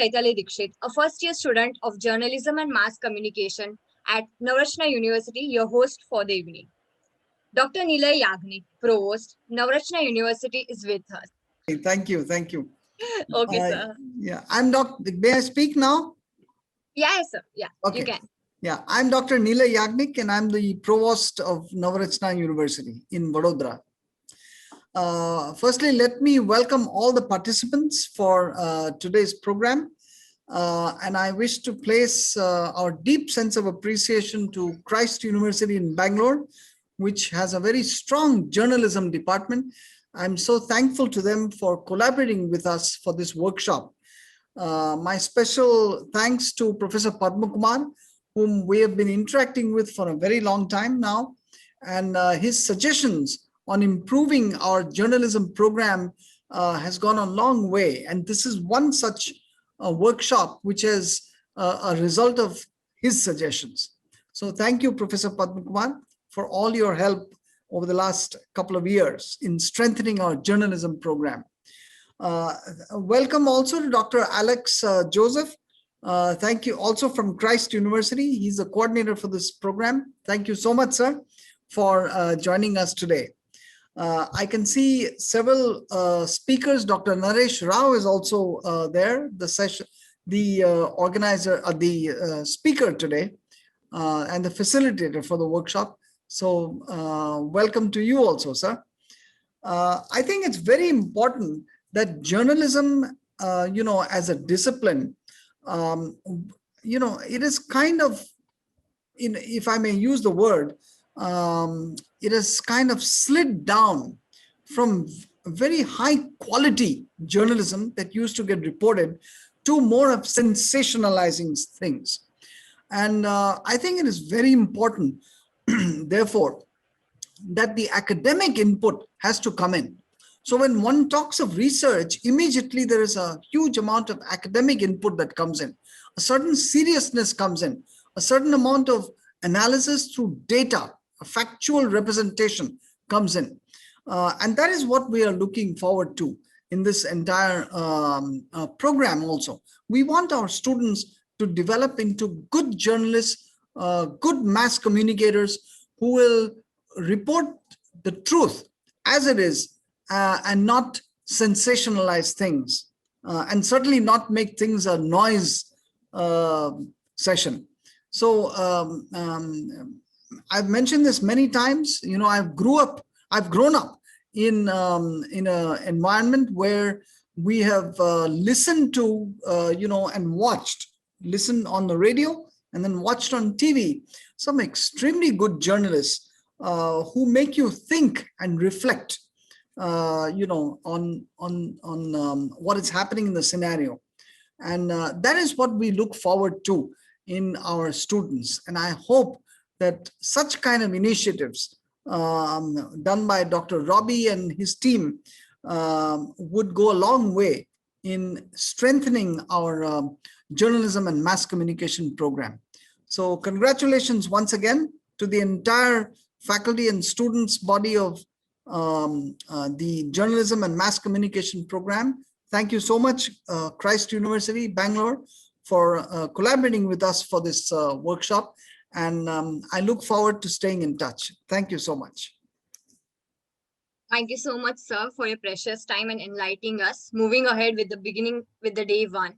Chaitali Dikshit, a first-year student of Journalism and Mass Communication at Navratna University, your host for the evening. Dr. Nilay Yagnik, Provost, Navratna University, is with us. Thank you. Thank you. Okay, sir. Yeah, I'm Dr. May I speak now? Yeah, sir. Yeah, Okay. you can. Yeah, I'm Dr. Nilay Yagnik and I'm the Provost of Navratna University in Vadodara. Firstly, let me welcome all the participants for today's program. And I wish to place our deep sense of appreciation to Christ University in Bangalore, which has a very strong journalism department. I'm so thankful to them for collaborating with us for this workshop. My special thanks to Professor Padma Kumar, whom we have been interacting with for a very long time now, and his suggestions on improving our journalism program has gone a long way. And this is one such workshop which is a result of his suggestions. So thank you, Professor Padma Kumar, for all your help over the last couple of years in strengthening our journalism program. Welcome also to Dr. Alex Joseph. Thank you also from Christ University. He's the coordinator for this program. Thank you so much, sir, for joining us today. I can see several speakers. Dr. Naresh Rao is also there, the organizer, the speaker today, and the facilitator for the workshop. So welcome to you also, sir. I think it's very important that journalism, as a discipline, it is kind of, if I may use the word, it has kind of slid down from very high quality journalism that used to get reported to more of sensationalizing things. And I think it is very important, therefore, that the academic input has to come in. So when one talks of research, immediately there is a huge amount of academic input that comes in. A certain seriousness comes in, a certain amount of analysis through data, a factual representation comes in. And that is what we are looking forward to in this entire program also. We want our students to develop into good journalists, good mass communicators who will report the truth as it is and not sensationalize things and certainly not make things a noise session. So I've mentioned this many times. I've grown up in an environment where we have listened to, and listened on the radio and then watched on TV some extremely good journalists who make you think and reflect, on what is happening in the scenario. And that is what we look forward to in our students. And I hope that such kind of initiatives done by Dr. Robbie and his team would go a long way in strengthening our journalism and mass communication program. So congratulations once again to the entire faculty and students body of the journalism and mass communication program. Thank you so much, Christ University, Bangalore, for collaborating with us for this workshop. And I look forward to staying in touch. Thank you so much. Thank you so much, sir, for your precious time and enlightening us. Moving ahead with the day one.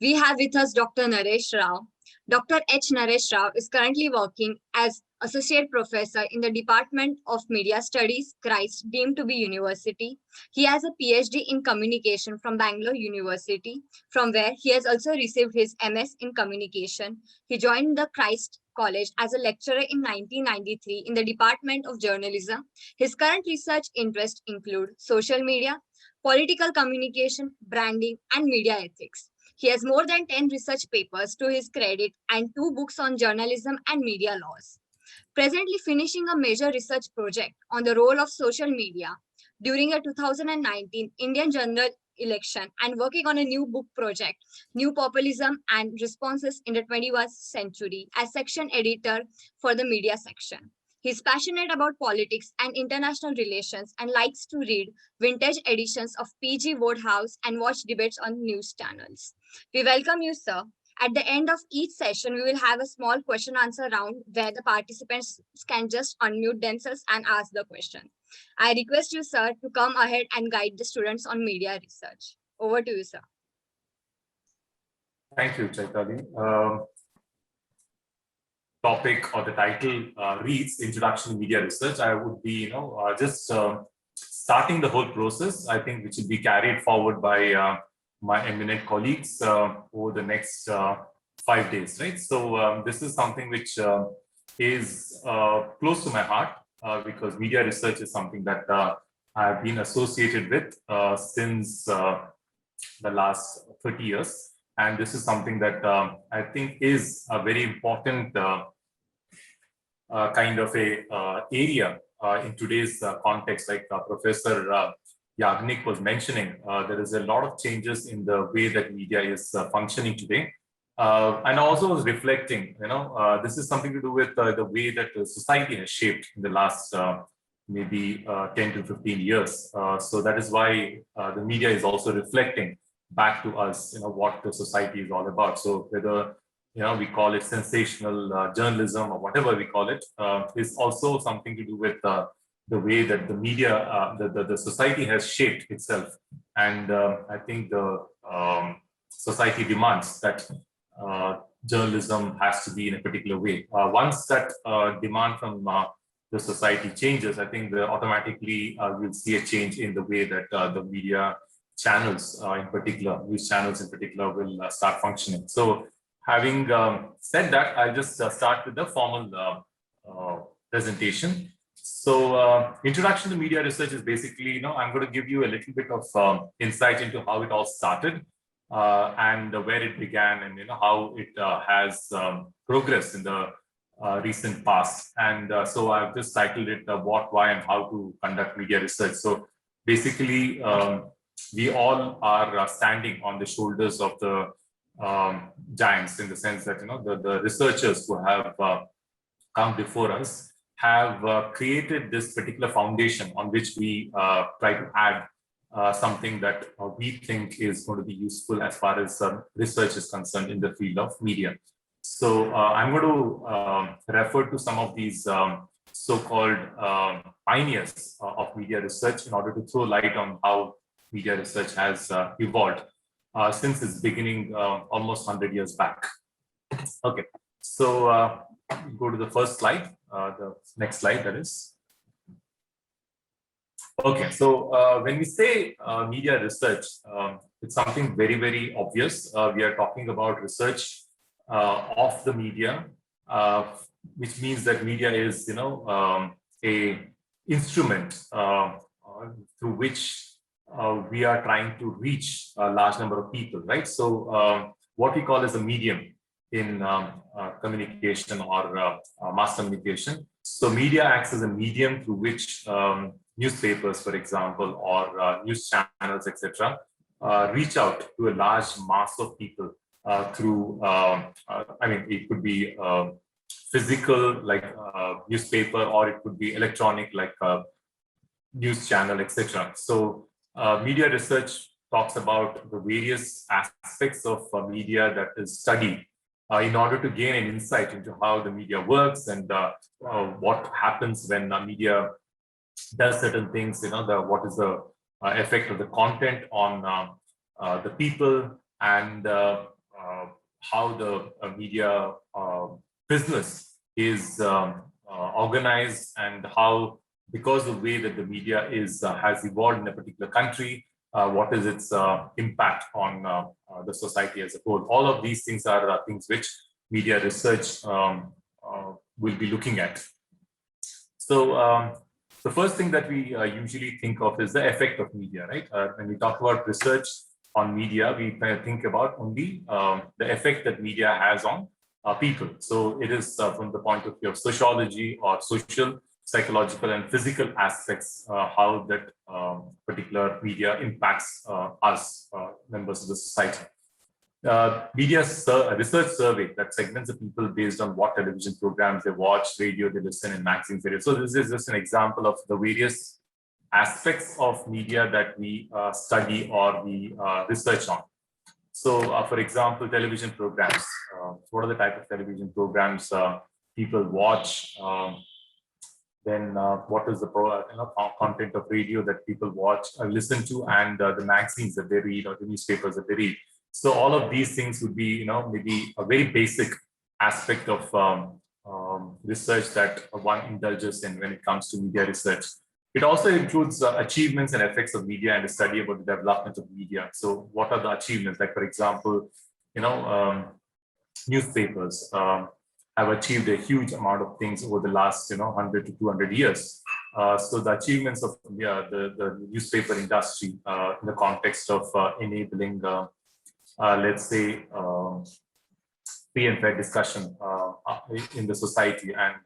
We have with us Dr. Naresh Rao. Dr. H. Naresh Rao is currently working as Associate Professor in the Department of Media Studies, Christ, deemed to be University. He has a PhD in Communication from Bangalore University, from where he has also received his MS in Communication. He joined the Christ College as a lecturer in 1993 in the Department of Journalism. His current research interests include social media, political communication, branding, and media ethics. He has more than 10 research papers to his credit and 2 books on journalism and media laws. Presently finishing a major research project on the role of social media during a 2019 Indian general election and working on a new book project, New Populism and Responses in the 21st Century, as section editor for the media section. He's passionate about politics and international relations and likes to read vintage editions of PG Wodehouse and watch debates on news channels. We welcome you, sir. At the end of each session, we will have a small question answer round where the participants can just unmute themselves and ask the question. I request you, sir, to come ahead and guide the students on media research. Over to you, sir. Thank you, Chaitali. Topic or the title reads Introduction to Media Research. I would be, just starting the whole process, I think, which will be carried forward by my eminent colleagues over the next 5 days, right? So this is something which is close to my heart because media research is something that I've been associated with since the last 30 years. And this is something that I think is a very important kind of a area in today's context, like Professor Yagnik was mentioning. There is a lot of changes in the way that media is functioning today. And also was reflecting, this is something to do with the way that the society has shaped in the last maybe 10 to 15 years. So that is why the media is also reflecting back to us, what the society is all about. So whether, we call it sensational journalism or whatever we call it, is also something to do with the way that the media, the society has shaped itself. And I think the society demands that journalism has to be in a particular way. Once that demand from the society changes, I think automatically we'll see a change in the way that the media channels in particular, news channels in particular, will start functioning. So having said that, I'll just start with the formal presentation. So Introduction to Media Research is basically, I'm going to give you a little bit of insight into how it all started and where it began and how it has progressed in the recent past. And so I've just titled it What, Why, and How to Conduct Media Research. So basically, we all are standing on the shoulders of the giants, in the sense that the researchers who have come before us have created this particular foundation on which we try to add something that we think is going to be useful as far as research is concerned in the field of media. So I'm going to refer to some of these so-called pioneers of media research in order to throw light on how media research has evolved since its beginning almost 100 years back. Okay, so go to the first slide, the next slide, that is. Okay, so when we say media research, it's something very, very obvious. We are talking about research of the media, which means that media is, a instrument through which we are trying to reach a large number of people, right? So what we call as a medium in communication or mass communication. So media acts as a medium through which newspapers, for example, or news channels, etc., reach out to a large mass of people through, it could be physical, like newspaper, or it could be electronic, like news channel, etc. So media research talks about the various aspects of media that is studied in order to gain an insight into how the media works and what happens when media does certain things, what is the effect of the content on the people, and how the media business is organized, and how, because of the way that the media is has evolved in a particular country, what is its impact on the society as a whole. All of these things are things which media research will be looking at. So the first thing that we usually think of is the effect of media, right? When we talk about research on media, we kind of think about only the effect that media has on people. So it is from the point of view of sociology or social, psychological, and physical aspects, how that particular media impacts us, members of the society. research survey that segments the people based on what television programs they watch, radio they listen, and magazines they read. So this is just an example of the various aspects of media that we study or we research on. So, for example, television programs. What are the type of television programs people watch? Then what is the content of radio that people watch, listen to, and the magazines that they read or the newspapers that they read. So all of these things would be, maybe a very basic aspect of research that one indulges in when it comes to media research. It also includes achievements and effects of media and a study about the development of media. So what are the achievements? Like, for example, newspapers have achieved a huge amount of things over the last 100 to 200 years. So the achievements of the newspaper industry in the context of enabling, let's say, free and fair discussion in the society and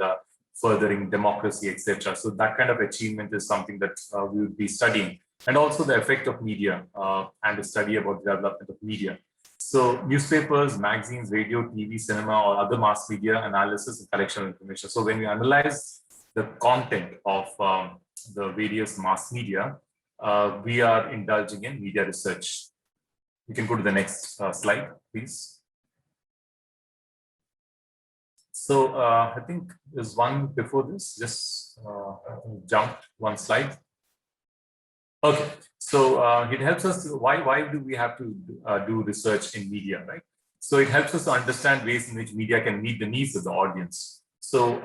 furthering democracy, etc. So that kind of achievement is something that we would be studying. And also the effect of media and the study about the development of media. So newspapers, magazines, radio, TV, cinema, or other mass media analysis and collection of information. So when we analyze the content of the various mass media, we are indulging in media research. You can go to the next slide, please. So I think there's one before this, just jumped one slide. Okay, so it helps us to, why do we have to do research in media, right? So it helps us to understand ways in which media can meet the needs of the audience. So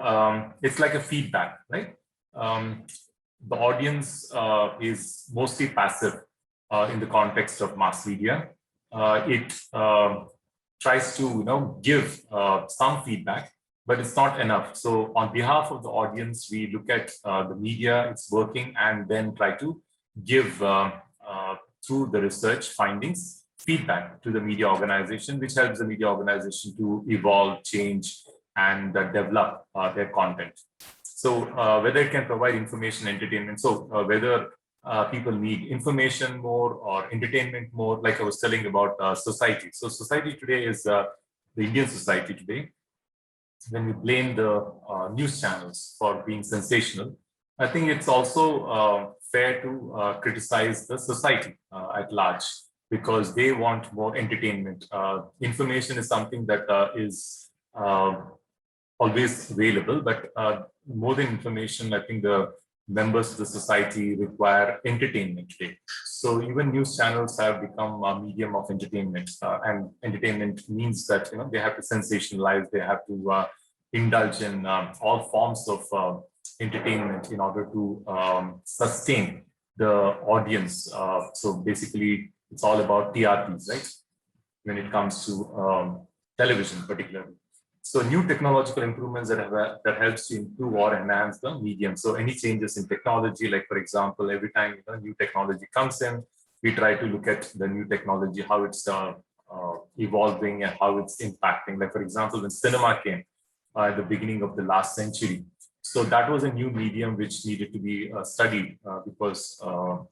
it's like a feedback, right? The audience is mostly passive in the context of mass media. It tries to give some feedback, but it's not enough. So on behalf of the audience, we look at the media, it's working, and then try to give through the research findings feedback to the media organization, which helps the media organization to evolve, change, and develop their content. So whether it can provide information, entertainment, so whether people need information more or entertainment more, like I was telling about society. So society today is the Indian society today. When we blame the news channels for being sensational, I think it's also fair to criticize the society at large, because they want more entertainment. Information is something that is always available, but more than information, I think the members of the society require entertainment today. So even news channels have become a medium of entertainment, and entertainment means that they have to sensationalize, they have to indulge in all forms of entertainment in order to sustain the audience. So basically, it's all about TRPs, right? When it comes to television, particularly. So new technological improvements that helps to improve or enhance the medium. So any changes in technology, like for example, every time new technology comes in, we try to look at the new technology, how it's evolving and how it's impacting. Like for example, when cinema came at the beginning of the last century, so that was a new medium which needed to be studied because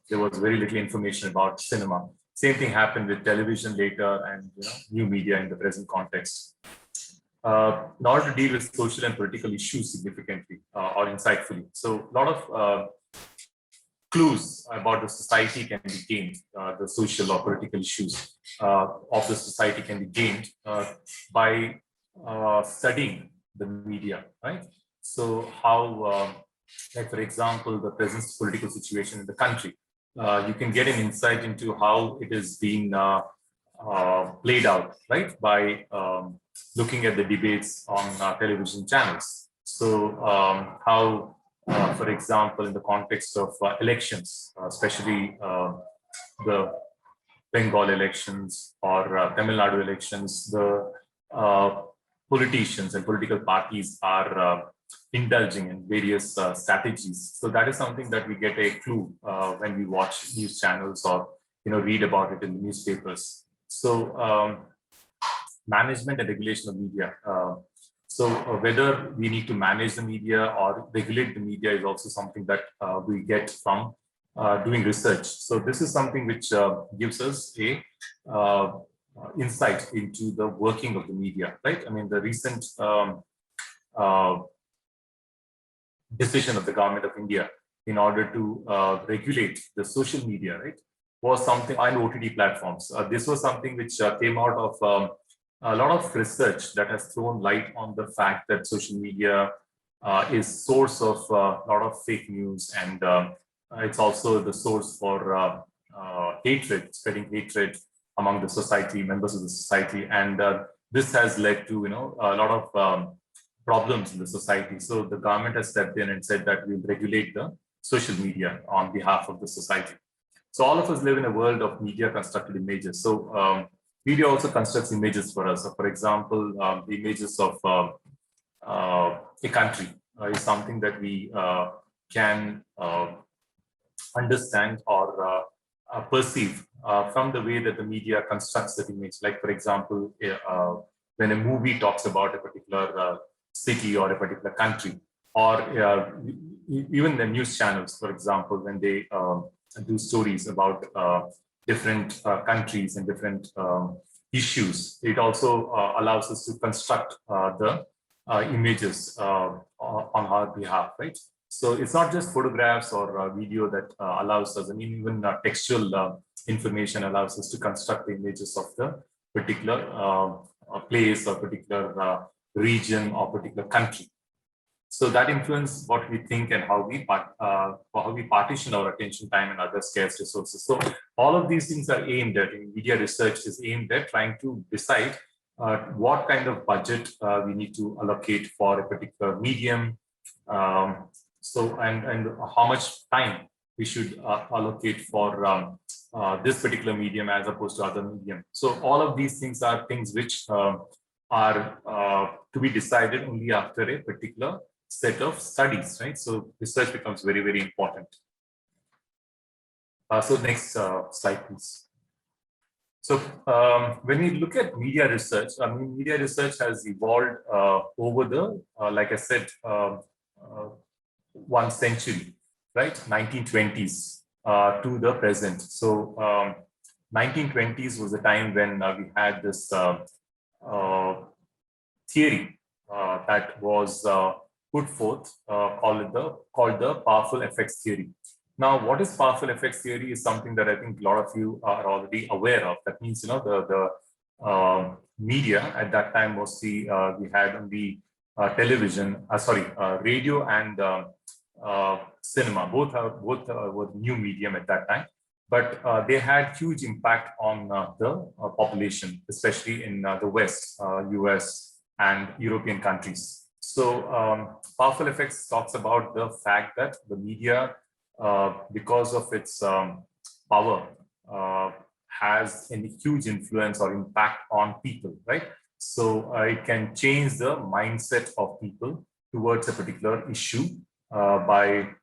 there was very little information about cinema. Same thing happened with television later and new media in the present context. In order to deal with social and political issues significantly or insightfully. So a lot of clues about the society can be gained, the social or political issues of the society can be gained by studying the media, right? So how, like for example, the present political situation in the country, you can get an insight into how it is being played out, right? By looking at the debates on television channels. So how, for example, in the context of elections, especially the Bengal elections or Tamil Nadu elections, the politicians and political parties are indulging in various strategies. So that is something that we get a clue when we watch news channels or read about it in the newspapers. So management and regulation of media. So whether we need to manage the media or regulate the media is also something that we get from doing research. So this is something which gives us a insight into the working of the media, right? I mean, the recent decision of the government of India in order to regulate the social media, right, was something, and OTT platforms. This was something which came out of a lot of research that has thrown light on the fact that social media is source of a lot of fake news, and it's also the source for hatred, spreading hatred among the society, members of the society, and this has led to a lot of problems in the society. So the government has stepped in and said that we'll regulate the social media on behalf of the society. So all of us live in a world of media constructed images. So media also constructs images for us. So for example, the images of a country is something that we can understand or perceive from the way that the media constructs that image. Like, for example, when a movie talks about a particular city or a particular country, or even the news channels, for example, when they do stories about different countries and different issues, it also allows us to construct the images on our behalf, right? So it's not just photographs or video that allows us, I mean, even textual information allows us to construct the images of the particular place or particular region or particular country. So that influences what we think and how we partition our attention, time, and other scarce resources. So all of these things are aimed at, media research is aimed at trying to decide what kind of budget we need to allocate for a particular medium. And how much time we should allocate for this particular medium as opposed to other medium. So all of these things are things which are to be decided only after a particular set of studies, right? So research becomes very, very important. So next slide, please. So when we look at media research, I mean, media research has evolved over the, like I said, 1 century, right? 1920s to the present. So 1920s was the time when we had this theory that was put forth called the powerful effects theory. Now, what is powerful effects theory is something that I think a lot of you are already aware of. That means, the media at that time mostly we had on the television, radio and cinema. Both were new medium at that time, but they had huge impact on the population, especially in the West, US and European countries. So powerful effects talks about the fact that the media, because of its power, has a huge influence or impact on people, right? So it can change the mindset of people towards a particular issue by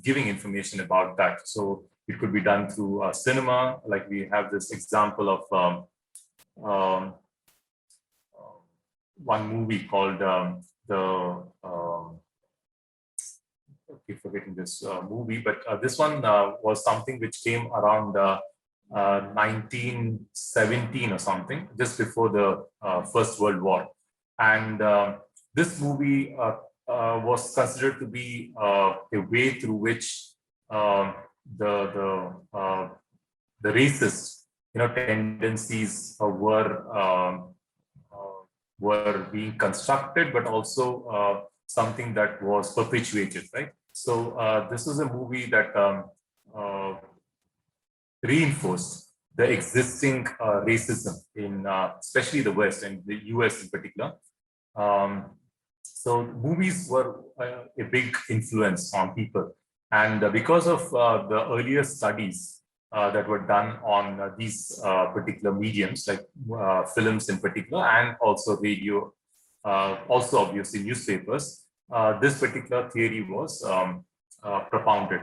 giving information about that. So it could be done through cinema, like we have this example of one movie called keep forgetting this movie, but this one was something which came around 1917 or something, just before the First World War. And this movie was considered to be a way through which the racist tendencies were being constructed, but also something that was perpetuated, right? So this was a movie that reinforced the existing racism in especially the West and the US in particular. So movies were a big influence on people. And because of the earlier studies that were done on these particular mediums, like films in particular, and also radio, also obviously newspapers, this particular theory was propounded.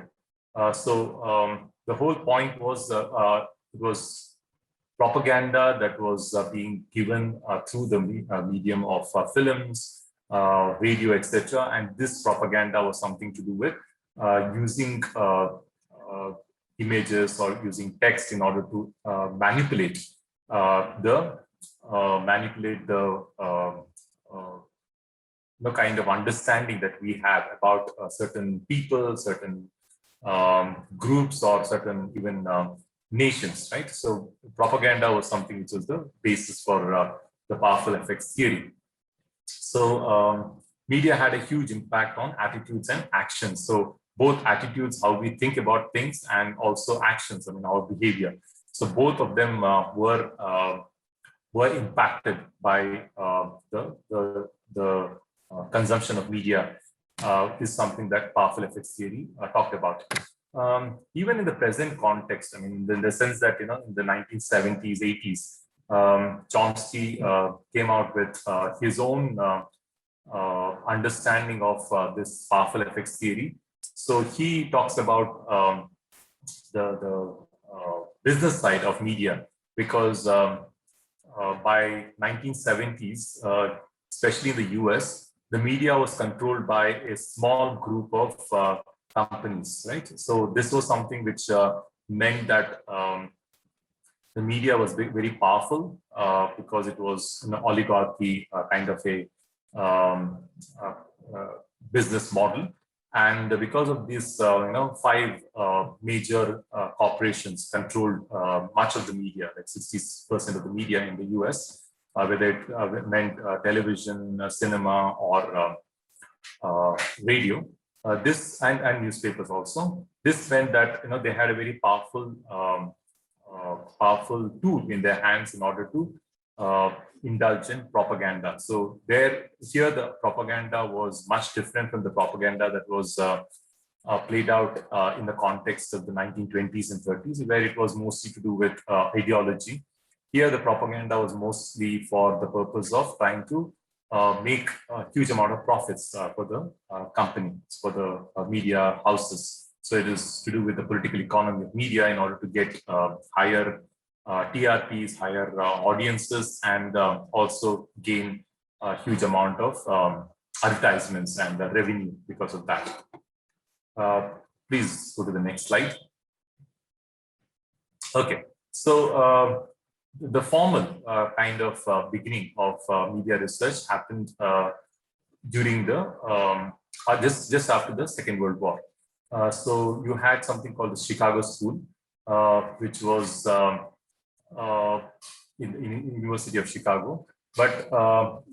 So the whole point was it was propaganda that was being given through the medium of films, radio, etc. And this propaganda was something to do with using images or using text in order to manipulate manipulate the kind of understanding that we have about certain people, certain groups, or certain even nations, right? So propaganda was something which was the basis for the powerful effects theory. So media had a huge impact on attitudes and actions. So both attitudes, how we think about things, and also actions, I mean, our behavior. So both of them were impacted by the consumption of media, is something that powerful effects theory talked about. Even in the present context, I mean, in the sense that, in the 1970s, 80s, Chomsky came out with his own understanding of this powerful effects theory. So he talks about the business side of media, because by 1970s, especially in the US, the media was controlled by a small group of companies, right? So this was something which meant that the media was very powerful because it was an oligarchy kind of a business model. And because of these, 5 major corporations controlled much of the media, like 60% of the media in the US, whether it meant television, cinema, or radio, this and newspapers also. This meant that they had a very powerful tool in their hands in order to indulge in propaganda. So here the propaganda was much different from the propaganda that was played out in the context of the 1920s and 30s, where it was mostly to do with ideology. Here the propaganda was mostly for the purpose of trying to make a huge amount of profits for the companies, for the media houses. So it is to do with the political economy of media in order to get higher TRPs, higher audiences, and also gain a huge amount of advertisements and revenue because of that. Please go to the next slide. Okay, so the formal kind of beginning of media research happened during the just after the Second World War. So you had something called the Chicago School, which was in University of Chicago, but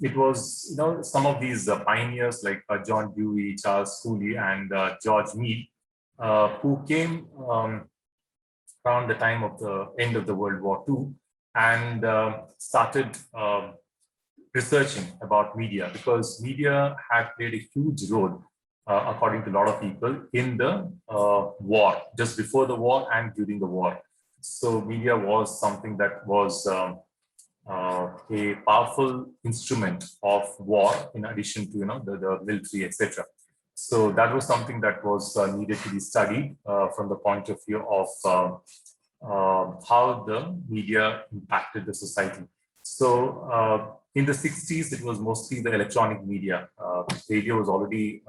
it was some of these pioneers like John Dewey, Charles Cooley, and George Meade, who came around the time of the end of the World War II and started researching about media, because media had played a huge role, according to a lot of people, in the war, just before the war and during the war. So media was something that was a powerful instrument of war, in addition to the military, etc. So that was something that was needed to be studied from the point of view of how the media impacted the society. So in the 60s, it was mostly the electronic media. Radio was already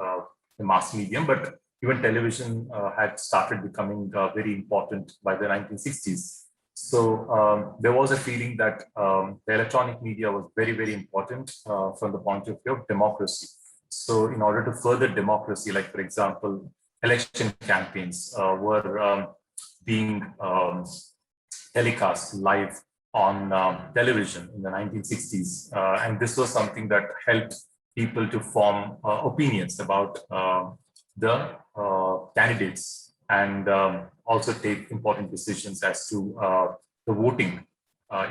the mass medium, but even television had started becoming very important by the 1960s. So there was a feeling that the electronic media was very, very important from the point of view of democracy. So in order to further democracy, like for example, election campaigns were being telecast live on television in the 1960s. And this was something that helped people to form opinions about the candidates, and also take important decisions as to the voting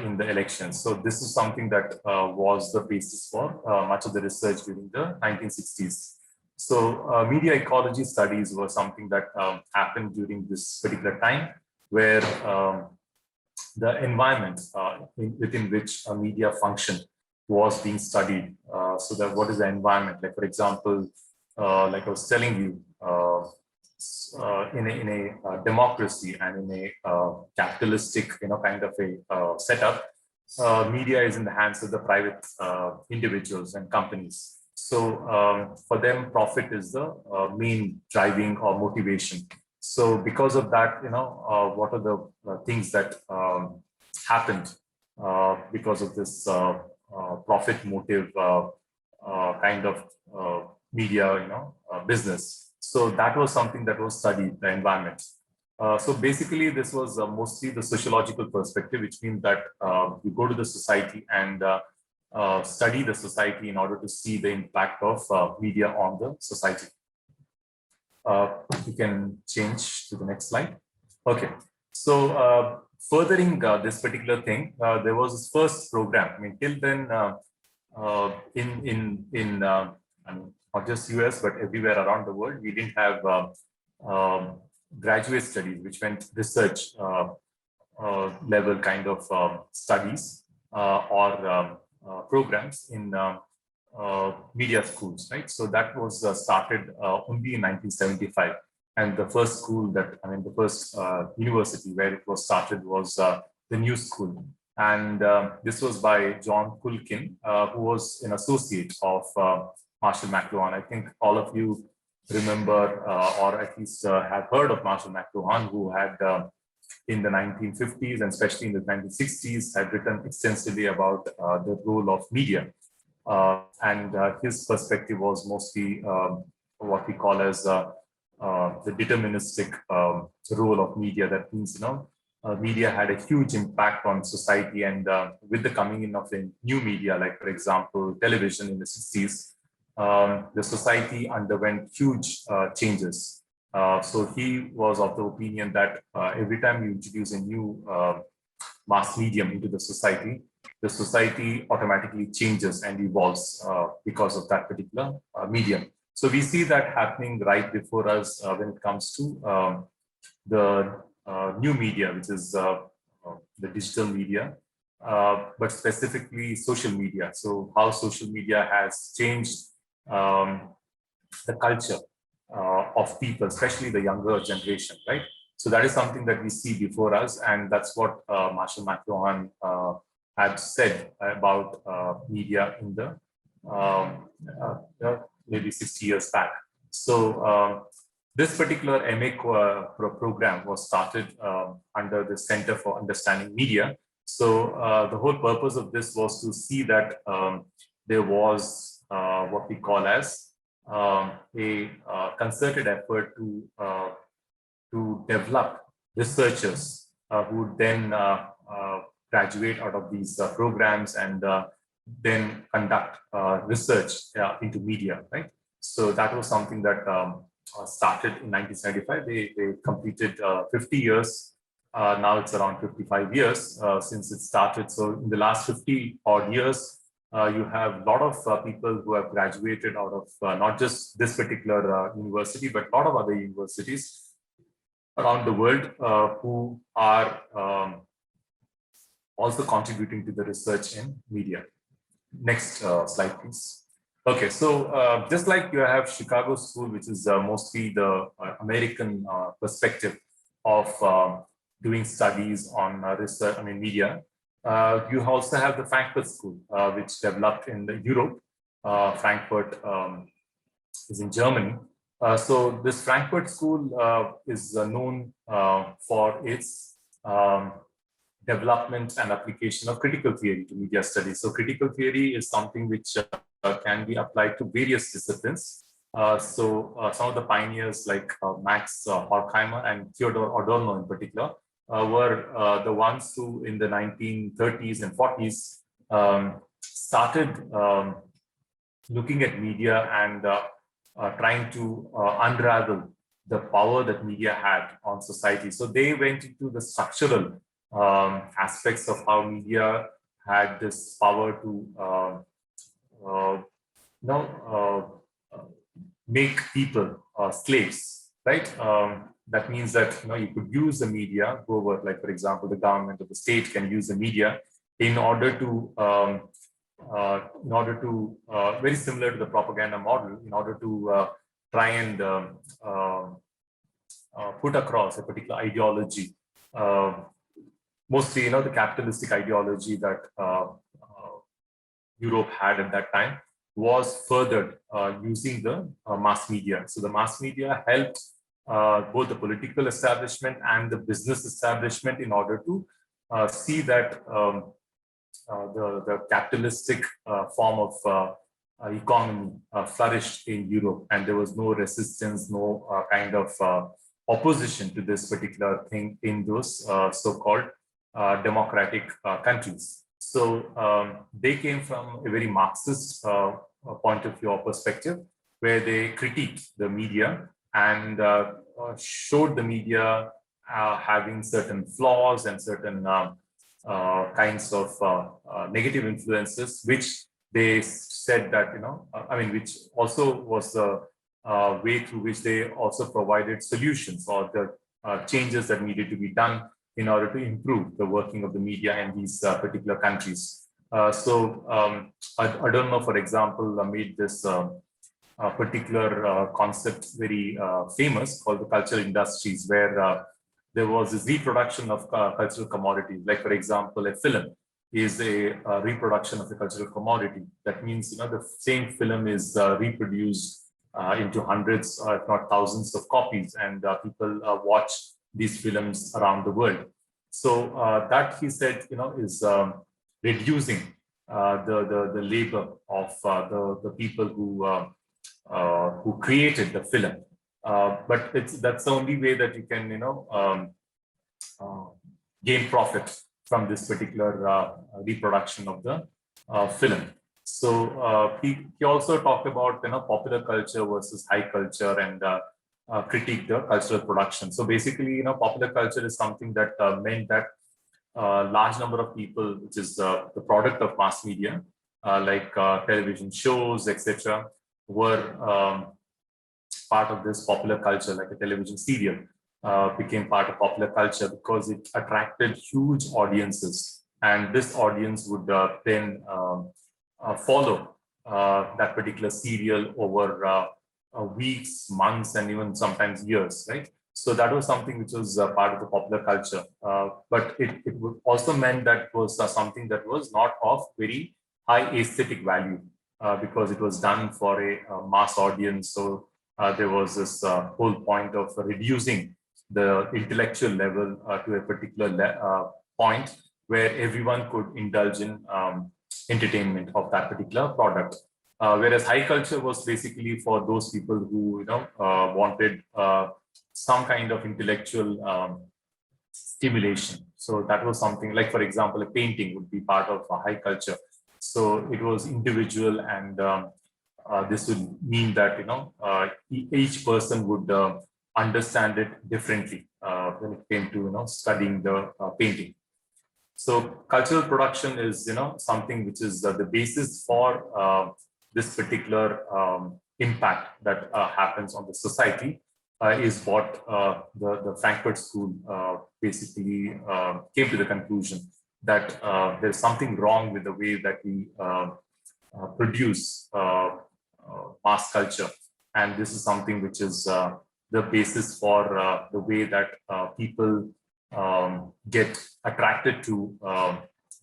in the elections. So this is something that was the basis for much of the research during the 1960s. So media ecology studies were something that happened during this particular time, where the environment within which a media function was being studied. So that what is the environment? Like for example, like I was telling you, in a democracy and in a capitalistic, kind of a setup, media is in the hands of the private individuals and companies. So for them, profit is the main driving or motivation. So because of that, what are the things that happened because of this profit motive kind of media, business. So that was something that was studied, the environment. So basically, this was mostly the sociological perspective, which means that you go to the society and study the society in order to see the impact of media on the society. You can change to the next slide. Okay, so furthering this particular thing, there was this first program. I mean, till then, in I mean, not just US but everywhere around the world, we didn't have graduate studies, which meant research level kind of studies or programs in media schools, right? So that was started only in 1975. And the first school that, the first university where it was started was the New School. And this was by John Culkin, who was an associate of Marshall McLuhan. I think all of you remember or at least have heard of Marshall McLuhan, who had in the 1950s and especially in the 1960s had written extensively about the role of media. And his perspective was mostly what we call as the deterministic role of media. That means, media had a huge impact on society, and with the coming in of a new media, like for example, television in the 60s, the society underwent huge changes. So he was of the opinion that every time you introduce a new mass medium into the society automatically changes and evolves because of that particular medium. So we see that happening right before us when it comes to the new media, which is the digital media, but specifically social media. So how social media has changed the culture of people, especially the younger generation, right? So that is something that we see before us, and that's what Marshall McLuhan had said about media in the maybe 60 years back. So this particular MA program was started under the Center for Understanding Media. So the whole purpose of this was to see that there was what we call as a concerted effort to develop researchers who would then graduate out of these programs and then conduct research into media, right? So that was something that started in 1975. They completed 50 years. Now it's around 55 years since it started. So in the last 50 odd years, you have a lot of people who have graduated out of not just this particular university, but a lot of other universities around the world who are also contributing to the research in media. Next slide, please. Okay, so just like you have Chicago School, which is mostly the American perspective of doing studies on research, media. You also have the Frankfurt School, which developed in Europe. Frankfurt is in Germany. So this Frankfurt School is known for its development and application of critical theory to media studies. So critical theory is something which can be applied to various disciplines. So some of the pioneers like Max Horkheimer and Theodor Adorno in particular were the ones who in the 1930s and 40s started looking at media and trying to unravel the power that media had on society. So they went into the structural aspects of how media had this power to make people slaves, right? That means that you could use the media, like for example, the government or the state can use the media in order to very similar to the propaganda model, in order to try and put across a particular ideology. Mostly, the capitalistic ideology that Europe had at that time was furthered using the mass media. So the mass media helped both the political establishment and the business establishment in order to see that the capitalistic form of economy flourished in Europe, and there was no resistance, no kind of opposition to this particular thing in those so-called democratic countries. So they came from a very Marxist point of view or perspective, where they critiqued the media and showed the media having certain flaws and certain kinds of negative influences, which they said that, which also was the way through which they also provided solutions or the changes that needed to be done in order to improve the working of the media in these particular countries. I don't know, for example, I made this particular concept very famous called the cultural industries, where there was this reproduction of cultural commodities. Like, for example, a film is a reproduction of a cultural commodity. That means, the same film is reproduced into hundreds, if not thousands of copies, and people watch these films around the world. So that, he said, is reducing the labor of the people who created the film. But that's the only way that you can, gain profit from this particular reproduction of the film. So he also talked about popular culture versus high culture, and critique the cultural production. So basically, popular culture is something that meant that large number of people, which is the product of mass media, like television shows, etc., were part of this popular culture. Like a television serial became part of popular culture because it attracted huge audiences, and this audience would then follow that particular serial over weeks, months, and even sometimes years, right? So that was something which was part of the popular culture. But it also meant that it was something that was not of very high aesthetic value, because it was done for a mass audience. So there was this whole point of reducing the intellectual level to a particular point where everyone could indulge in entertainment of that particular product. Whereas high culture was basically for those people who wanted some kind of intellectual stimulation. So that was something like, for example, a painting would be part of a high culture. So it was individual, and this would mean that each person would understand it differently when it came to studying the painting. So cultural production is something which is the basis for this particular impact that happens on the society, is what the Frankfurt School basically came to the conclusion that there's something wrong with the way that we produce mass culture, and this is something which is the basis for the way that people get attracted to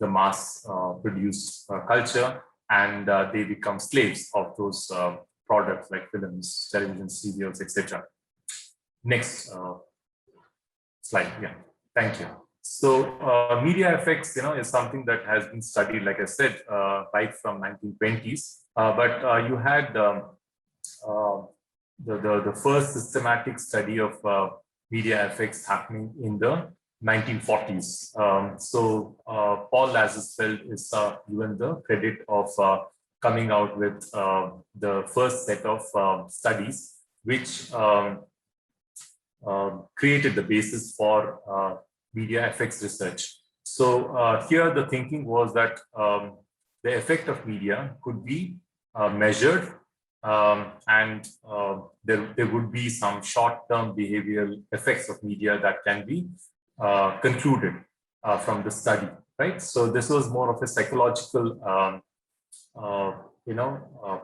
the mass produced culture, and they become slaves of those products like films, television serials, etc. Next slide. Yeah, thank you. So media effects, is something that has been studied, like I said, right from 1920s. But you had the first systematic study of media effects happening in the 1940s. Paul Lazarsfeld is given the credit of coming out with the first set of studies, which created the basis for media effects research. So here the thinking was that the effect of media could be measured, and there would be some short-term behavioral effects of media that can be concluded from the study, right? So this was more of a psychological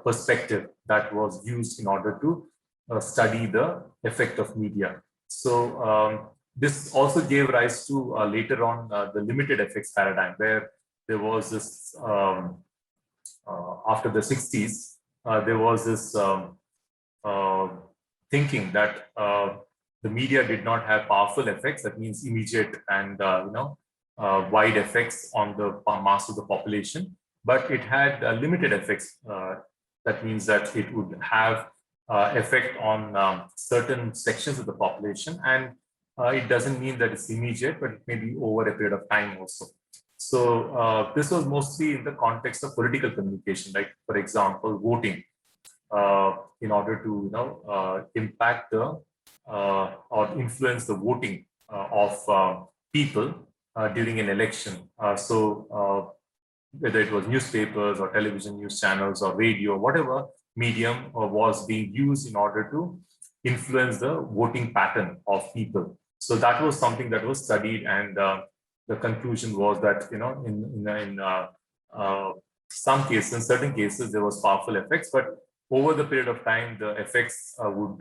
perspective that was used in order to study the effect of media. So this also gave rise to later on the limited effects paradigm, where there was this after the 60s, there was this thinking that the media did not have powerful effects, that means immediate and wide effects on the mass of the population, but it had limited effects. That means that it would have effect on certain sections of the population, and it doesn't mean that it's immediate, but it may be over a period of time also. So this was mostly in the context of political communication, like for example, voting, in order to impact the or influence the voting of people during an election. Whether it was newspapers or television news channels or radio, whatever medium was being used in order to influence the voting pattern of people. So that was something that was studied, and the conclusion was that in some cases, in certain cases, there was powerful effects, but over the period of time, the effects would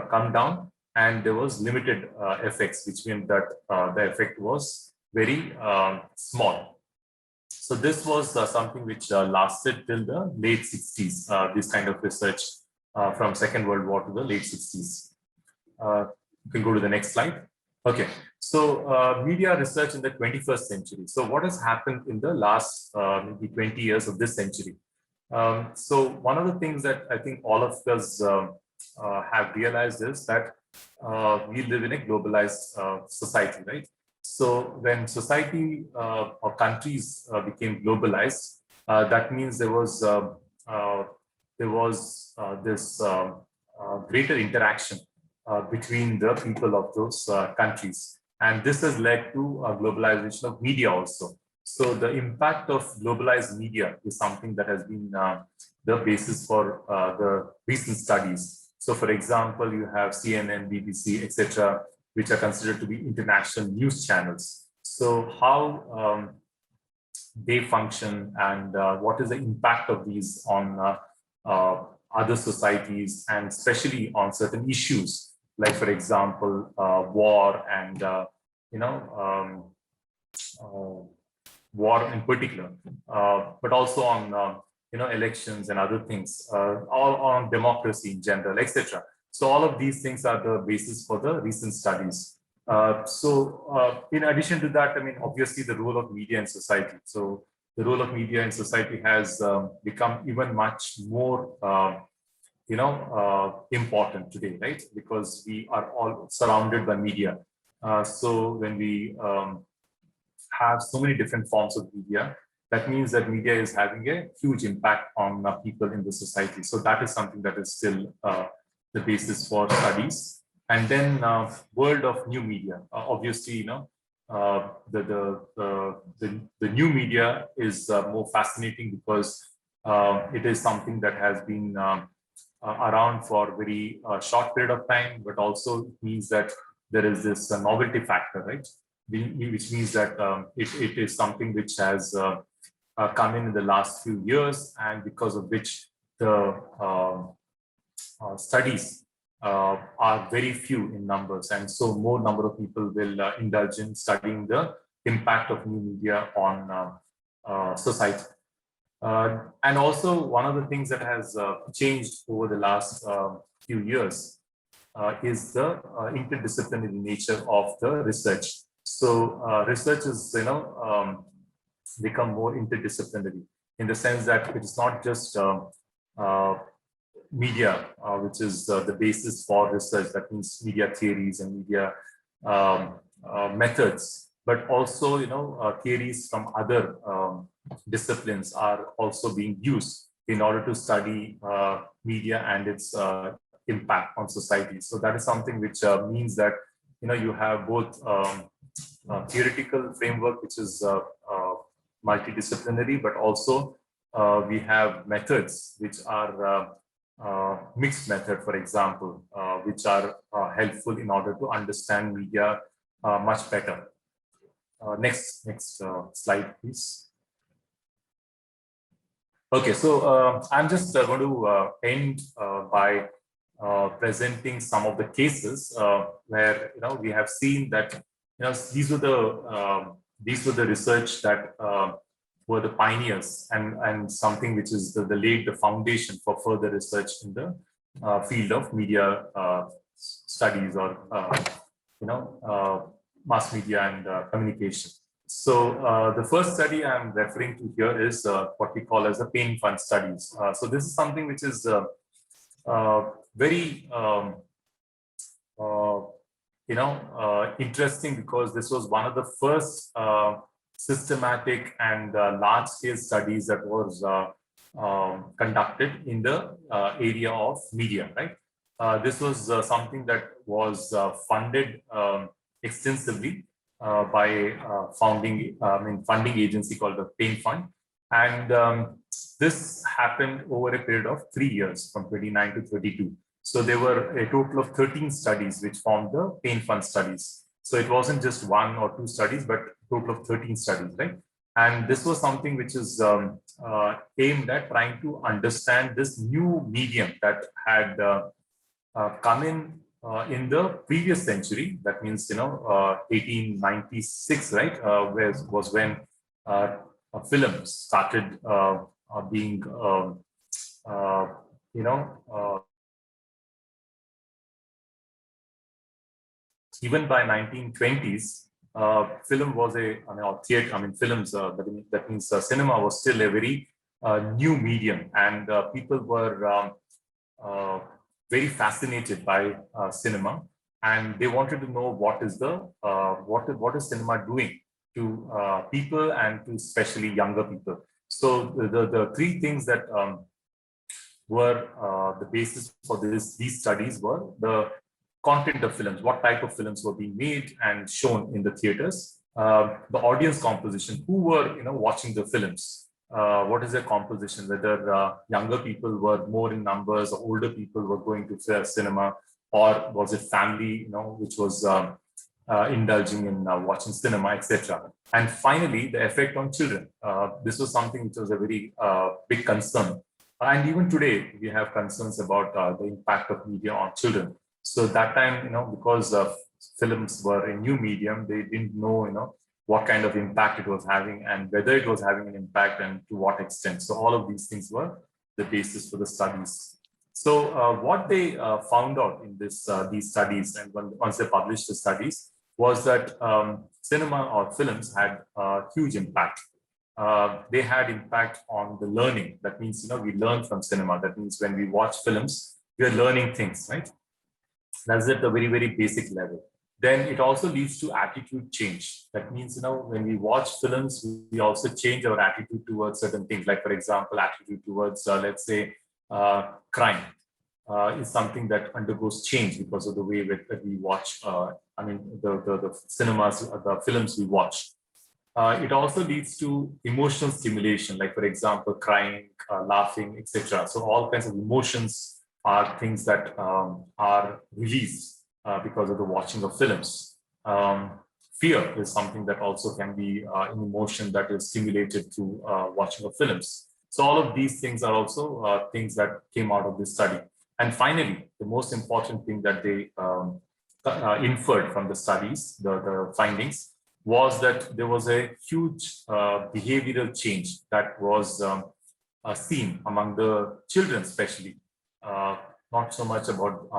come down, and there was limited effects, which meant that the effect was very small. So this was something which lasted till the late 60s, this kind of research from Second World War to the late 60s. You can go to the next slide. Okay, so media research in the 21st century. So what has happened in the last maybe 20 years of this century? So one of the things that I think all of us have realized is that we live in a globalized society, right? So when society or countries became globalized, that means there was this greater interaction between the people of those countries, and this has led to globalization of media also. So the impact of globalized media is something that has been the basis for the recent studies. So for example, you have CNN, BBC, etc., which are considered to be international news channels. So how they function, and what is the impact of these on other societies, and especially on certain issues, like for example, war and war in particular, but also on elections and other things, all on democracy in general, etc. So all of these things are the basis for the recent studies. In addition to that, I mean, obviously the role of media in society. So the role of media in society has become even much more, important today, right? Because we are all surrounded by media. So when we have so many different forms of media, that means that media is having a huge impact on people in the society. So that is something that is still the basis for studies. And then world of new media. Obviously, the new media is more fascinating because it is something that has been around for a very short period of time, but also means that there is this novelty factor, right? Which means that it is something which has come in the last few years, and because of which the studies are very few in numbers, and so more number of people will indulge in studying the impact of new media on society. And also one of the things that has changed over the last few years is the interdisciplinary nature of the research. So research is, become more interdisciplinary in the sense that it is not just media, which is the basis for research. That means media theories and media methods, but also, theories from other disciplines are also being used in order to study media and its impact on society. So that is something which means that, you have both theoretical framework, which is multidisciplinary, but also we have methods which are mixed method, for example, which are helpful in order to understand media much better. Next slide, please. Okay, so I'm just going to end by presenting some of the cases where we have seen that these were the research that were the pioneers, and something which is the laid the foundation for further research in the field of media studies, or mass media and communication. The first study I'm referring to here is what we call as the pain fund studies. So this is something which is very interesting, because this was one of the first systematic and large-scale studies that was conducted in the area of media, right? This was something that was funded extensively by funding agency called the Pain Fund. And this happened over a period of 3 years, from 29 to 32. So there were a total of 13 studies which formed the Pain Fund studies. So it wasn't just 1 or 2 studies, but a total of 13 studies, right? And this was something which is aimed at trying to understand this new medium that had come in the previous century. That means, 1896, right? Was when film started being, even by 1920s, film was or theater, films, that means cinema was still a very new medium, and people were very fascinated by cinema, and they wanted to know what is cinema doing to people, and to especially younger people. So the 3 things that were the basis for these studies were the content of films, what type of films were being made and shown in the theaters, the audience composition, who were watching the films, what is their composition, whether younger people were more in numbers or older people were going to cinema, or was it family which was indulging in watching cinema, etc. And finally, the effect on children. This was something which was a very big concern, and even today we have concerns about the impact of media on children. So that time, because films were a new medium, they didn't know, what kind of impact it was having, and whether it was having an impact and to what extent. So all of these things were the basis for the studies. So what they found out in these studies, and once they published the studies, was that cinema or films had a huge impact. They had impact on the learning. That means, we learn from cinema. That means when we watch films, we are learning things, right? That's at the very, very basic level. Then it also leads to attitude change. That means, when we watch films, we also change our attitude towards certain things. Like, for example, attitude towards, let's say, crime is something that undergoes change because of the way that we watch, the cinemas, the films we watch. It also leads to emotional stimulation, like, for example, crying, laughing, etc. So all kinds of emotions are things that are released because of the watching of films. Fear is something that also can be an emotion that is stimulated through watching of films. So all of these things are also things that came out of this study. And finally, the most important thing that they inferred from the studies, the findings, was that there was a huge behavioral change that was seen among the children, especially. Not so much about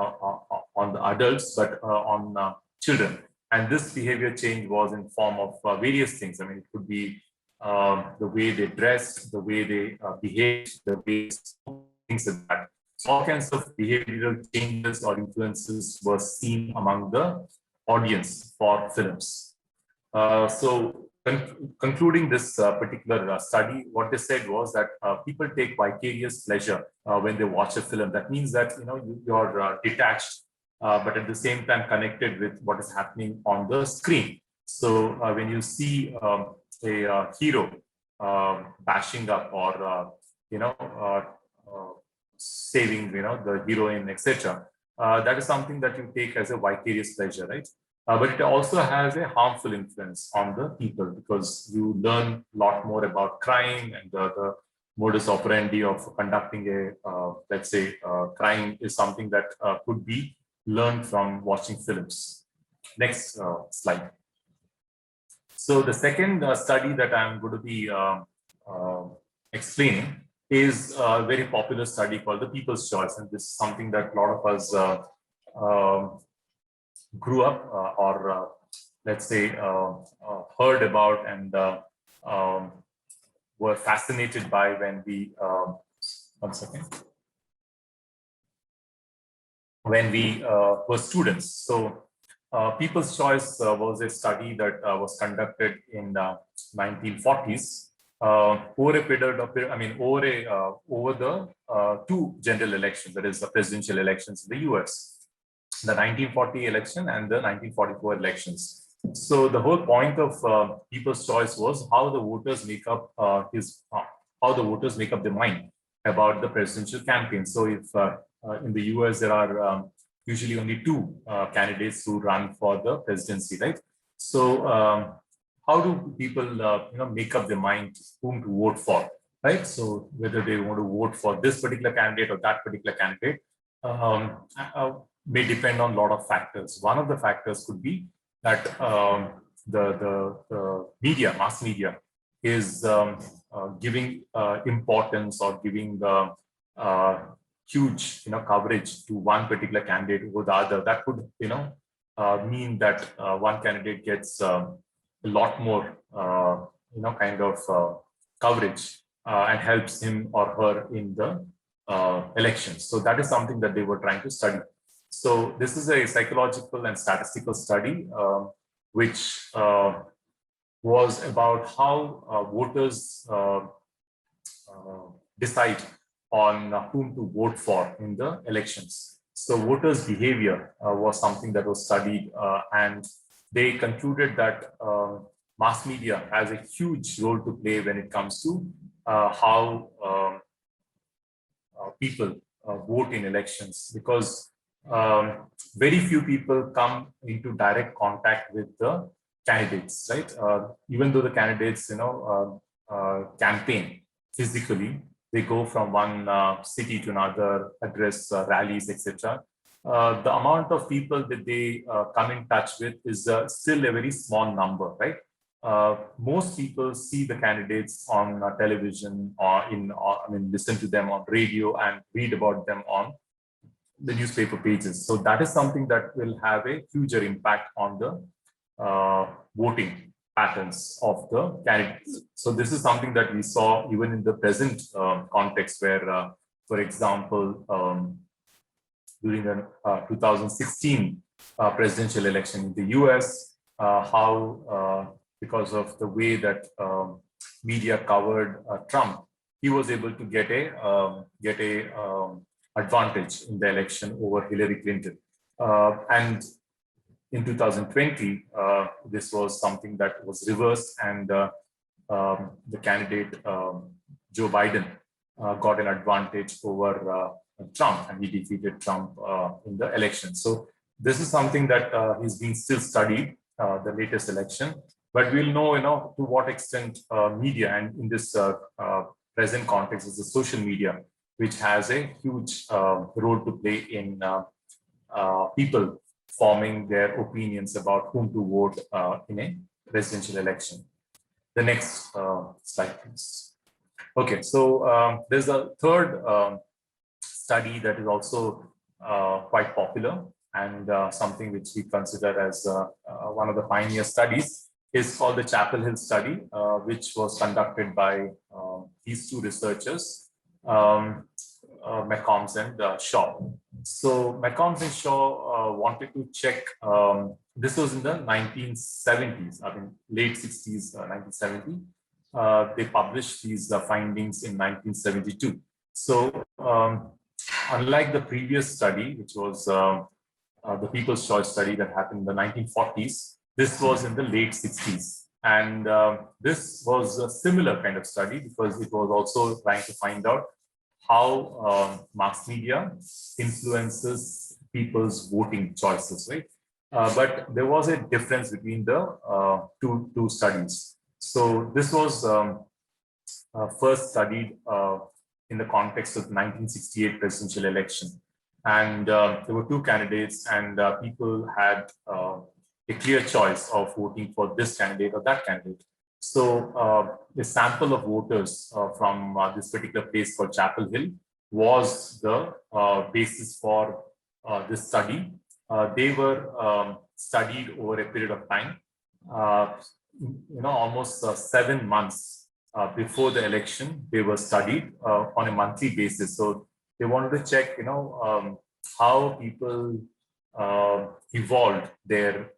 on the adults, but on children. And this behavior change was in form of various things. It could be the way they dressed, the way they behaved, the way things like that. So all kinds of behavioral changes or influences were seen among the audience for films. Concluding this particular study, what they said was that people take vicarious pleasure when they watch a film. That means that you're detached, but at the same time connected with what is happening on the screen. So when you see a hero bashing up, or saving the heroine, etc., that is something that you take as a vicarious pleasure, right? But it also has a harmful influence on the people, because you learn a lot more about crime, and the modus operandi of conducting a, let's say, crime is something that could be learned from watching films. Next slide. So the second study that I'm going to be explaining is a very popular study called the People's Choice. And this is something that a lot of us grew up or let's say, heard about and um, were fascinated by when we, one second, when we were students. So People's Choice was a study that was conducted in 1940s over a period of, over the two general elections, that is the presidential elections in the US, the 1940 election and the 1944 elections. So the whole point of People's Choice was how the voters make up how the voters make up their mind about the presidential campaign. So if in the US there are usually only two candidates who run for the presidency, right? So how do people make up their mind whom to vote for, right? So whether they want to vote for this particular candidate or that particular candidate may depend on a lot of factors. One of the factors could be that the media, mass media, is giving importance or giving huge coverage to one particular candidate over the other. That could mean that one candidate gets a lot more coverage and helps him or her in the elections. So that is something that they were trying to study. So this is a psychological and statistical study which was about how voters decide on whom to vote for in the elections. So voters' behavior was something that was studied, and they concluded that mass media has a huge role to play when it comes to how people vote in elections, because very few people come into direct contact with the candidates, right? Even though the candidates, campaign physically, they go from one city to another, address rallies, etc. The amount of people that they come in touch with is still a very small number, right? Most people see the candidates on television or listen to them on radio and read about them on the newspaper pages. So that is something that will have a huger impact on the voting patterns of the candidates. So this is something that we saw even in the present context where, for example, during the 2016 presidential election in the US, how because of the way that media covered Trump, he was able to get a advantage in the election over Hillary Clinton. And in 2020, this was something that was reversed, and the candidate Joe Biden got an advantage over Trump, and he defeated Trump in the election. So this is something that is being still studied, the latest election. But we'll know, to what extent media, and in this present context, is the social media, which has a huge role to play in people forming their opinions about whom to vote in a presidential election. The next slide, please. Okay, so there's a third study that is also quite popular, and something which we consider as one of the pioneer studies is called the Chapel Hill study, which was conducted by these two researchers, McCombs and Shaw. So McCombs and Shaw wanted to check, this was in the 1970s, late 60s, 1970. They published these findings in 1972. So unlike the previous study, which was the People's Choice study that happened in the 1940s, this was in the late 60s. And this was a similar kind of study because it was also trying to find out how mass media influences people's voting choices, right? But there was a difference between the two studies. So this was first studied in the context of the 1968 presidential election. And there were two candidates, and people had a clear choice of voting for this candidate or that candidate. So a sample of voters from this particular place called Chapel Hill was the basis for this study. They were studied over a period of time, almost 7 months before the election, they were studied on a monthly basis. So they wanted to check, how people evolved their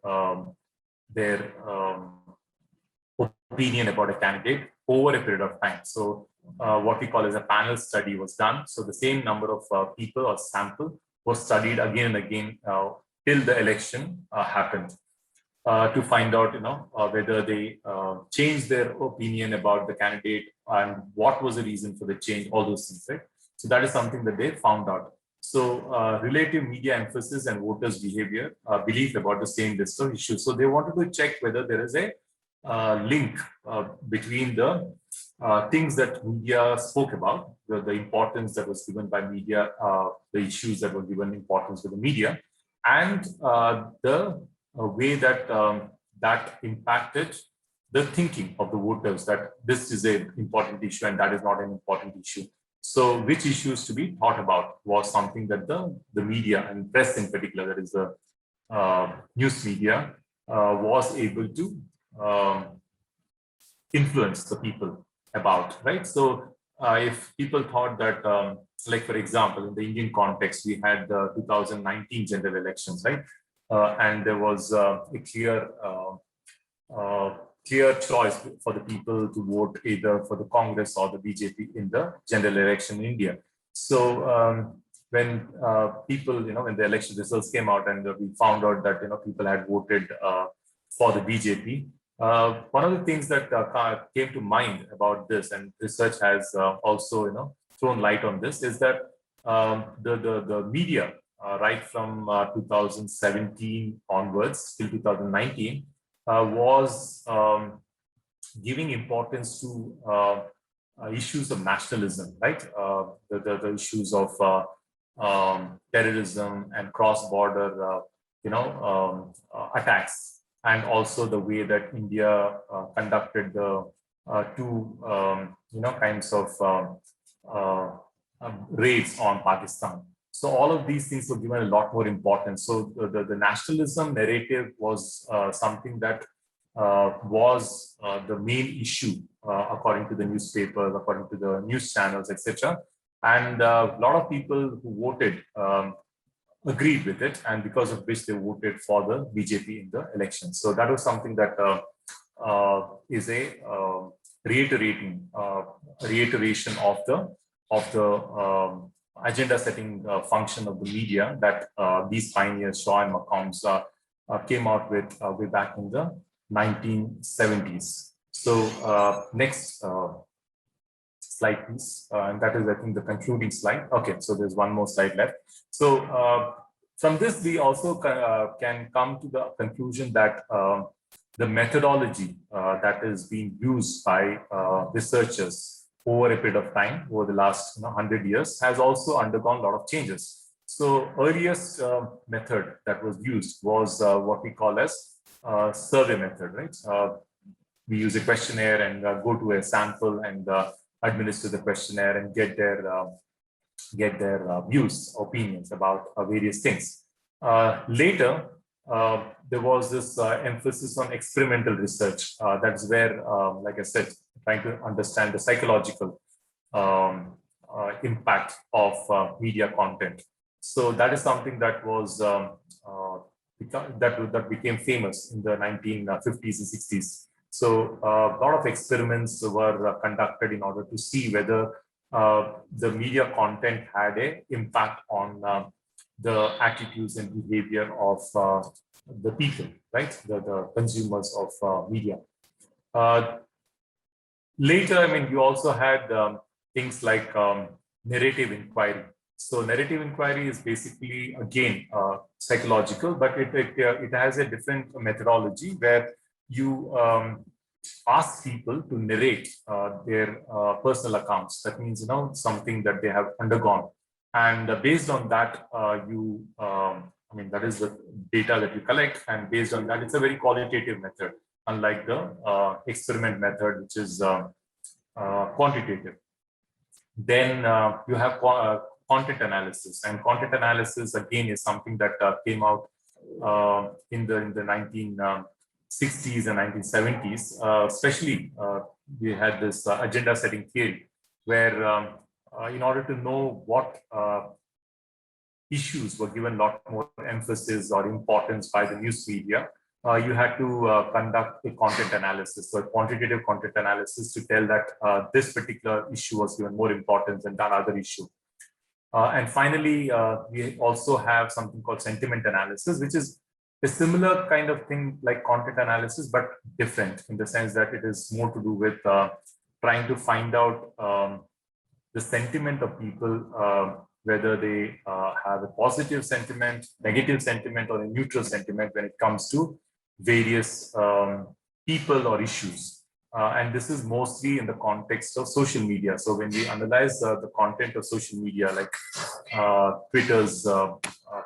opinion about a candidate over a period of time. So what we call as a panel study was done. So the same number of people or sample was studied again and again till the election happened to find out, whether they changed their opinion about the candidate and what was the reason for the change, all those things, right? So that is something that they found out. So relative media emphasis and voters' behavior, belief about the same list of issues. So they wanted to check whether there is a link between the things that media spoke about, the importance that was given by media, the issues that were given importance to the media, and the way that that impacted the thinking of the voters, that this is an important issue and that is not an important issue. So which issues to be thought about was something that the media and press in particular, that is the news media, was able to influence the people about, right? So if people thought that, like for example, in the Indian context, we had the 2019 general elections, right? And there was a clear choice for the people to vote either for the Congress or the BJP in the general election in India. So when people, when the election results came out and we found out that, people had voted for the BJP, one of the things that came to mind about this, and research has also, thrown light on this, is that the media, right from 2017 onwards till 2019, was giving importance to issues of nationalism, right? The issues of terrorism and cross-border, attacks, and also the way that India conducted the two, kinds of raids on Pakistan. So all of these things were given a lot more importance. So the nationalism narrative was something that was the main issue, according to the newspapers, according to the news channels, etc. And a lot of people who voted agreed with it, and because of which they voted for the BJP in the election. So that was something that is a reiteration of the agenda-setting function of the media that these pioneers, Shaw and McCombs, came out with way back in the 1970s. So next slide, please. And that is, I think, the concluding slide. Okay, so there's one more slide left. So from this, we also can come to the conclusion that the methodology that is being used by researchers over a period of time, over the last 100 years, has also undergone a lot of changes. So earliest method that was used was what we call as survey method, right? We use a questionnaire and go to a sample and administer the questionnaire and get their views, opinions about various things. Later, there was this emphasis on experimental research. That's where, like I said, trying to understand the psychological impact of media content. So that is something that was that became famous in the 1950s and 60s. So a lot of experiments were conducted in order to see whether the media content had an impact on the attitudes and behavior of the people, right? The consumers of media. Later, I mean, you also had things like narrative inquiry. So narrative inquiry is basically, again, psychological, but it has a different methodology where you ask people to narrate their personal accounts. That means, something that they have undergone. And based on that, I mean, that is the data that you collect. And based on that, it's a very qualitative method, unlike the experiment method, which is quantitative. Then you have content analysis, and content analysis again is something that came out in the 1960s and 1970s, especially we had this agenda setting theory where in order to know what issues were given a lot more emphasis or importance by the news media, you had to conduct a content analysis, so a quantitative content analysis to tell that this particular issue was given more importance than that other issue. And finally, we also have something called sentiment analysis, which is a similar kind of thing like content analysis, but different in the sense that it is more to do with trying to find out the sentiment of people, whether they have a positive sentiment, negative sentiment, or a neutral sentiment when it comes to various people or issues. And this is mostly in the context of social media. So when we analyze the content of social media, like Twitter's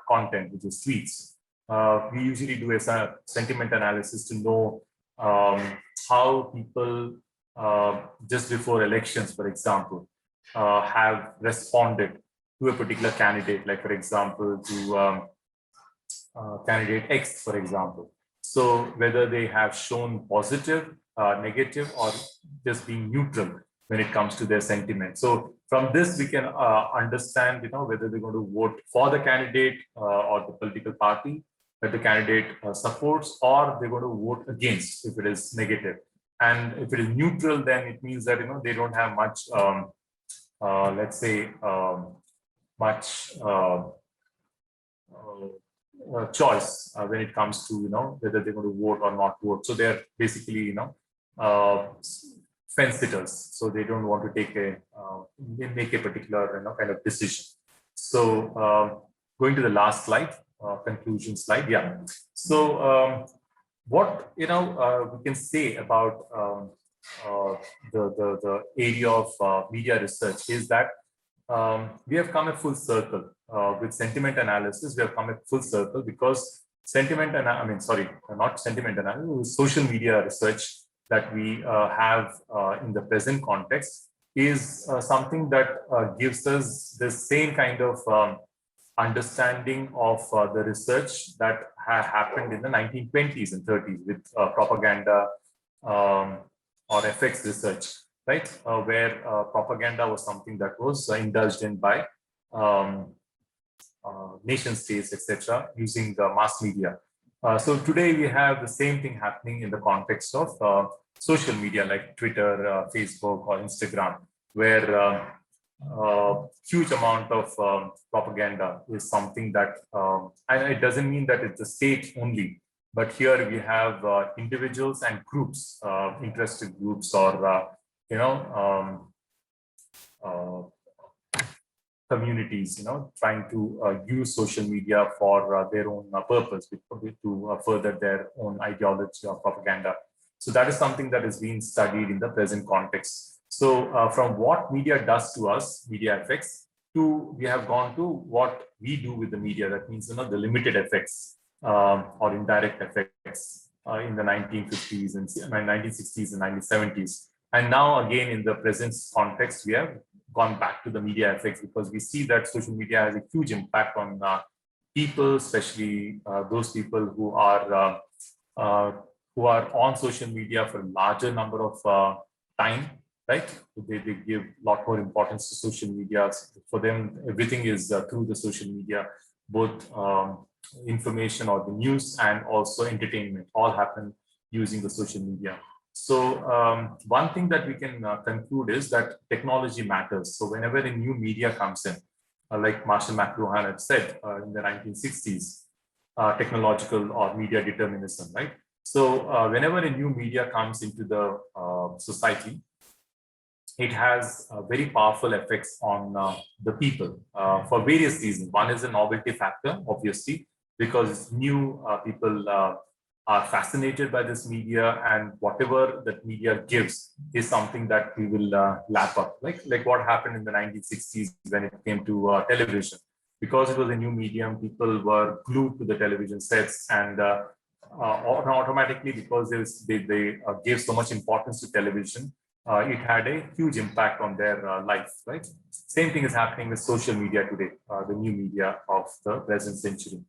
content, which is tweets, we usually do a sentiment analysis to know how people just before elections, for example, have responded to a particular candidate, like for example, to candidate X, for example. So whether they have shown positive, negative, or just being neutral when it comes to their sentiment. So from this, we can understand, whether they're going to vote for the candidate or the political party that the candidate supports, or they're going to vote against if it is negative. And if it is neutral, then it means that they don't have much, let's say, much choice when it comes to whether they're going to vote or not vote. So they're basically fence sitters. So they don't want to take they make a particular kind of decision. So going to the last slide, conclusion slide. Yeah. So what we can say about the area of media research is that we have come a full circle with sentiment analysis. We have come a full circle because sentiment and not sentiment analysis, social media research that we have in the present context is something that gives us the same kind of understanding of the research that happened in the 1920s and 30s with propaganda or effects research, right? Where propaganda was something that was indulged in by nation states, etc., using the mass media. So today we have the same thing happening in the context of social media like Twitter, Facebook, or Instagram, where huge amount of propaganda is something that, and it doesn't mean that it's the state only, but here we have individuals and groups, interested groups, or communities, trying to use social media for their own purpose, to further their own ideology or propaganda. So that is something that is being studied in the present context. So from what media does to us, media effects, to we have gone to what we do with the media. That means the limited effects or indirect effects in the 1950s and 1960s and 1970s. And now again, in the present context, we have gone back to the media effects because we see that social media has a huge impact on people, especially those people who are on social media for a larger number of time, right? They give a lot more importance to social media. For them, everything is through the social media, both information or the news and also entertainment all happen using the social media. So one thing that we can conclude is that technology matters. So whenever a new media comes in, like Marshall McLuhan had said in the 1960s, technological or media determinism, right? So whenever a new media comes into the society, it has very powerful effects on the people for various reasons. One is a novelty factor, obviously, because it's new. People are fascinated by this media, and whatever that media gives is something that we will lap up. Like what happened in the 1960s when it came to television. Because it was a new medium, people were glued to the television sets, and automatically, because they gave so much importance to television, it had a huge impact on their life, right? Same thing is happening with social media today, the new media of the present century.